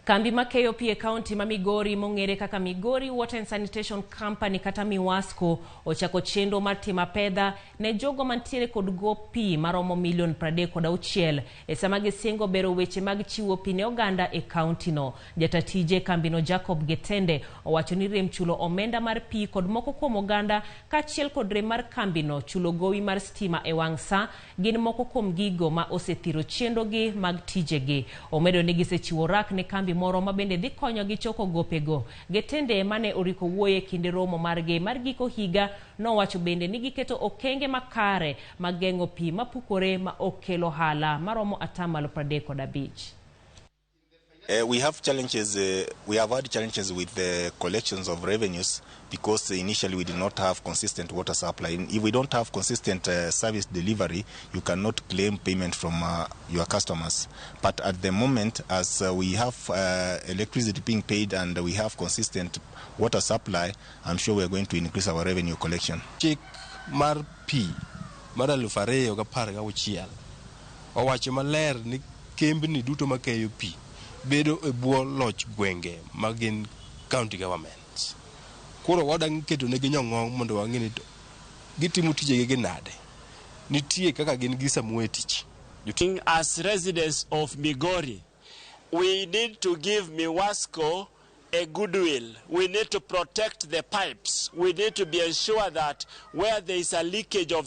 Kambi makeyo pie county ma Migori mong'ere kaka Migori Water and Sanitation Company kata MIWASCO ochako chenro mar timo aapedha ne jogo mantiere kod gope maromo milion 36 e sama gisingo bero weche mag chiwo pi ne oganda e county no. Jatatije kambino Jacob Getende owacho ni rem chulo omenda mar pi kod moko kuom oganda kaachiel kod rem mar kambino chulo gowi mar stima e wang' sa gin moko kuom gigo ma osethiro chenrogi mag tijegi. Omedo ni gisechiwo rak ne kambi moro ma bende dhi konyo gi choko gopego. Getende mane oriko wuoye kinde romo margi mar giko higa nowacho bende ni giketo okenge makare mageng'o pi mapukore ma okelo hala maromo atamalo 35. We have challenges. We have had challenges with the collections of revenues because initially we did not have consistent water supply. If we don't have consistent service delivery, you cannot claim payment from your customers. But at the moment, as we have electricity being paid and we have consistent water supply, I'm sure we are going to increase our revenue collection. Chik mar pi mar 2016 owacho maler ni kembni duto makeyo pi bedo e bwo loch gwenge magin county governments. Koro wadang keto ne ginyong'ong mondo wang'e ni gitimo tijegi gi nade. Nitie kaka gin gi samuoyo tich. As residents of Migori, we need to give MIWASCO a goodwill. We need to protect the pipes. We need to be ensured that where there is a leakage of